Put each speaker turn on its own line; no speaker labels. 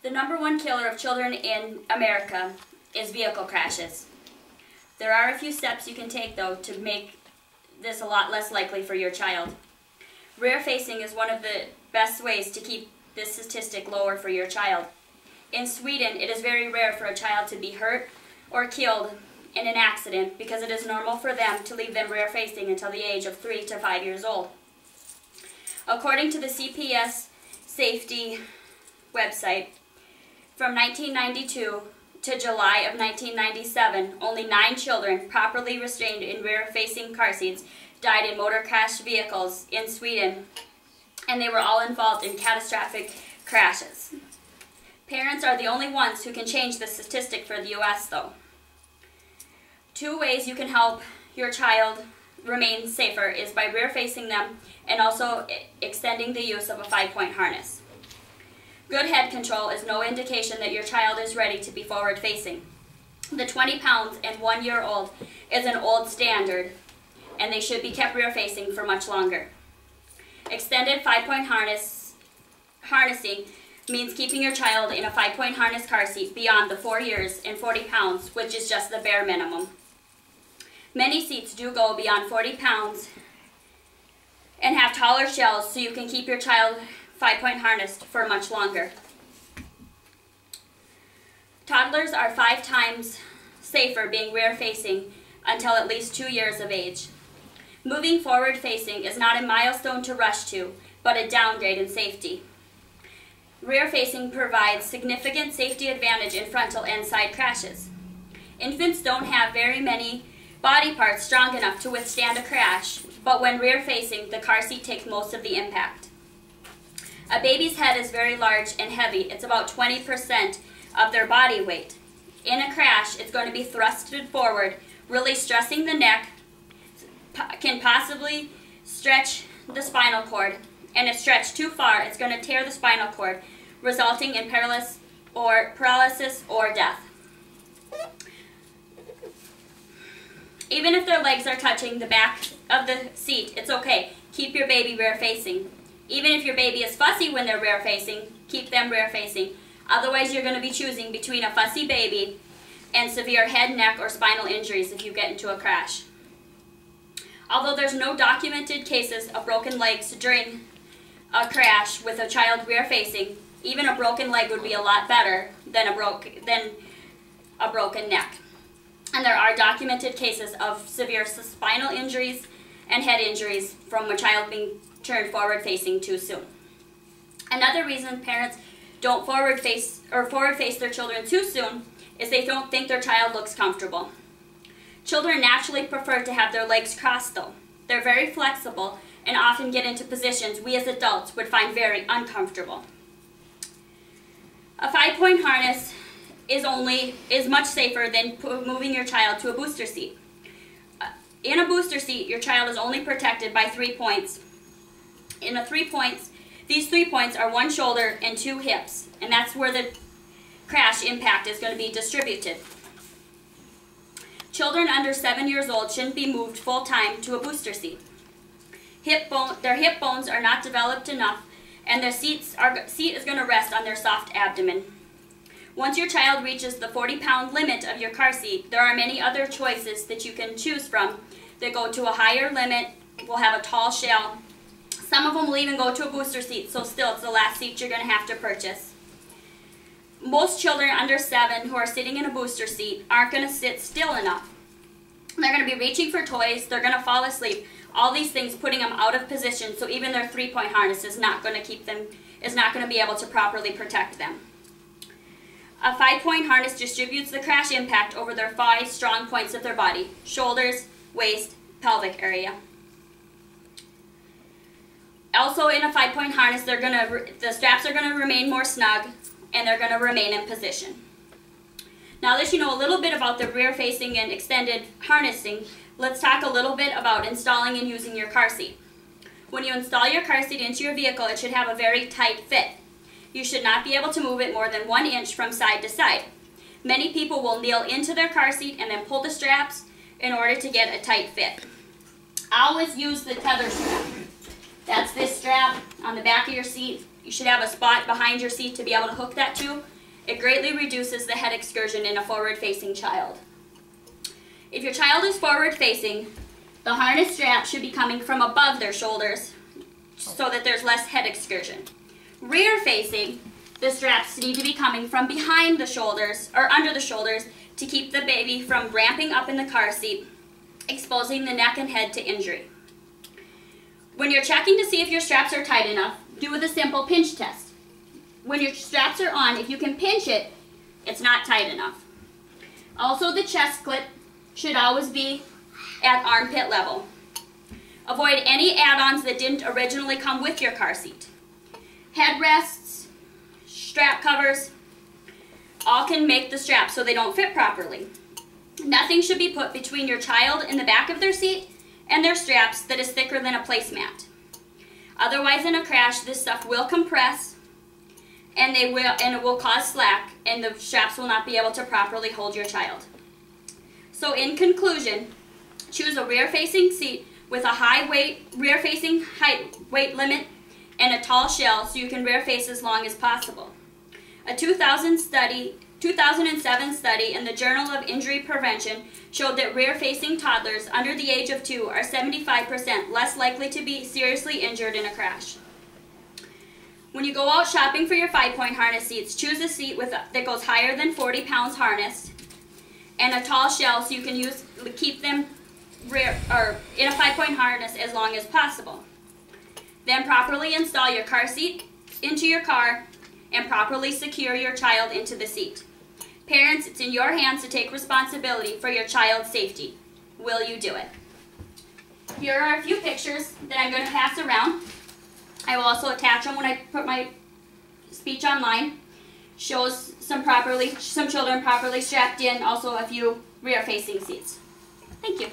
The #1 killer of children in America is vehicle crashes. There are a few steps you can take, though, to make this a lot less likely for your child. Rear facing is one of the best ways to keep this statistic lower for your child. In Sweden, it is very rare for a child to be hurt or killed in an accident because it is normal for them to leave them rear facing until the age of 3 to 5 years old. According to the CPS Safety website, from 1992 to July of 1997, only 9 children properly restrained in rear-facing car seats died in motor crash vehicles in Sweden, and they were all involved in catastrophic crashes. Parents are the only ones who can change the statistic for the U.S., though. 2 ways you can help your child remain safer is by rear-facing them and also extending the use of a 5-point harness. Good head control is no indication that your child is ready to be forward-facing. The 20 pounds and 1-year-old is an old standard, and they should be kept rear-facing for much longer. Extended 5-point harnessing means keeping your child in a 5-point harness car seat beyond the 4 years and 40 pounds, which is just the bare minimum. Many seats do go beyond 40 pounds and have taller shells so you can keep your child 5-point harnessed for much longer. Toddlers are 5 times safer being rear-facing until at least 2 years of age. Moving forward-facing is not a milestone to rush to, but a downgrade in safety. Rear-facing provides significant safety advantage in frontal and side crashes. Infants don't have very many body parts strong enough to withstand a crash, but when rear-facing, the car seat takes most of the impact. A baby's head is very large and heavy. It's about 20% of their body weight. In a crash, it's going to be thrusted forward, really stressing the neck, can possibly stretch the spinal cord, and if stretched too far, it's going to tear the spinal cord, resulting in paralysis or death. Even if their legs are touching the back of the seat, it's okay. Keep your baby rear-facing. Even if your baby is fussy when they're rear-facing, keep them rear-facing. Otherwise, you're going to be choosing between a fussy baby and severe head, neck, or spinal injuries if you get into a crash. Although there's no documented cases of broken legs during a crash with a child rear-facing, even a broken leg would be a lot better than a broken neck. And there are documented cases of severe spinal injuries and head injuries from a child being turned forward-facing too soon. Another reason parents don't forward-face their children too soon is they don't think their child looks comfortable. Children naturally prefer to have their legs crossed, though. They're very flexible and often get into positions we as adults would find very uncomfortable. A 5-point harness is much safer than moving your child to a booster seat. In a booster seat, your child is only protected by 3 points. These 3 points are 1 shoulder and 2 hips, and that's where the crash impact is going to be distributed. Children under 7 years old shouldn't be moved full-time to a booster seat. Their hip bones are not developed enough, and their seat is going to rest on their soft abdomen. Once your child reaches the 40-pound limit of your car seat, there are many other choices that you can choose from that go to a higher limit, will have a tall shell. Some of them will even go to a booster seat, so still it's the last seat you're going to have to purchase. Most children under 7 who are sitting in a booster seat aren't going to sit still enough. They're going to be reaching for toys, they're going to fall asleep, all these things putting them out of position, so even their 3-point harness is not going to be able to properly protect them. A 5-point harness distributes the crash impact over their 5 strong points of their body: shoulders, waist, pelvic area. Also in a 5-point harness, the straps are going to remain more snug and they're going to remain in position. Now that you know a little bit about the rear-facing and extended harnessing, let's talk a little bit about installing and using your car seat. When you install your car seat into your vehicle, it should have a very tight fit. You should not be able to move it more than 1 inch from side to side. Many people will kneel into their car seat and then pull the straps in order to get a tight fit. I always use the tether strap. That's this strap on the back of your seat. You should have a spot behind your seat to be able to hook that to. It greatly reduces the head excursion in a forward-facing child. If your child is forward-facing, the harness strap should be coming from above their shoulders so that there's less head excursion. Rear-facing, the straps need to be coming from behind the shoulders or under the shoulders to keep the baby from ramping up in the car seat, exposing the neck and head to injury. When you're checking to see if your straps are tight enough, do the simple pinch test. When your straps are on, if you can pinch it, it's not tight enough. Also, the chest clip should always be at armpit level. Avoid any add-ons that didn't originally come with your car seat. Headrests, strap covers, all can make the straps so they don't fit properly. Nothing should be put between your child in the back of their seat and their straps that is thicker than a placemat. Otherwise, in a crash, this stuff will compress and it will cause slack, and the straps will not be able to properly hold your child. So in conclusion, choose a rear-facing seat with a high rear-facing height weight limit and a tall shell so you can rear face as long as possible. A 2007 study in the Journal of Injury Prevention showed that rear-facing toddlers under the age of 2 are 75% less likely to be seriously injured in a crash. When you go out shopping for your 5-point harness seats, choose a seat that goes higher than 40 pounds harnessed and a tall shell so you can keep them in a 5-point harness as long as possible. Then properly install your car seat into your car and properly secure your child into the seat. Parents, it's in your hands to take responsibility for your child's safety. Will you do it? Here are a few pictures that I'm going to pass around. I will also attach them when I put my speech online. Shows some children properly strapped in, also a few rear-facing seats. Thank you.